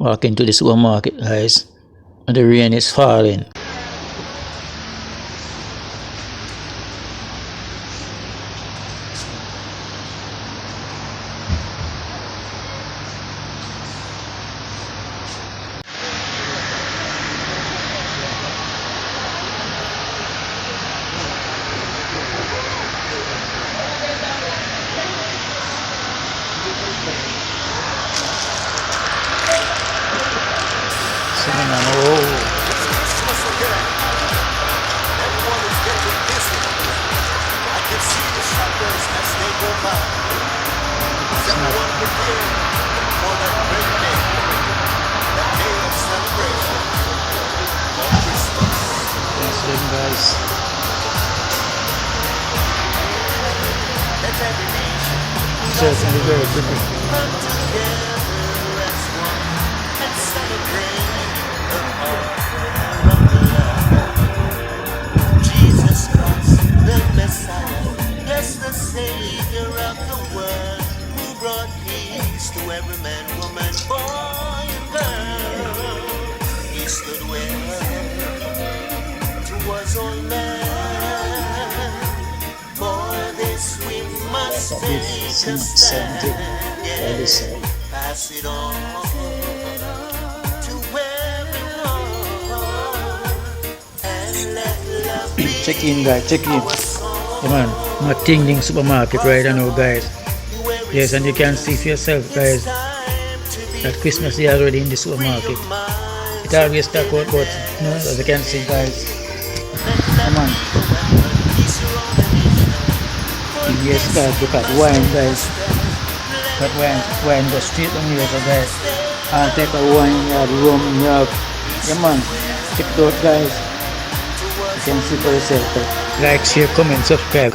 Walk into the supermarket, guys, and the rain is falling. Cinnamon, oh. Muslim guys. Certainly very pretty. Jesus Christ, the Messiah, yes, the Savior of the world, who brought peace to every man, woman, boy, and girl. He stood well towards all men. For this we must take a stand. Yes, pass it on to everyone, and let love be. Check in, guys, check in. Come on, I'm at Ting Ling supermarket right now, guys. Yes, and you can see for yourself, guys, that Christmas is already in the supermarket. It always stock out, but you know, as you can see, guys. Come on. Yes, guys, look at wine, guys. But wine goes straight on here, so guys. I'll take a wine, you have rum, you have. Come on, check it out, guys. You can see for yourself. Like, share, comment, subscribe.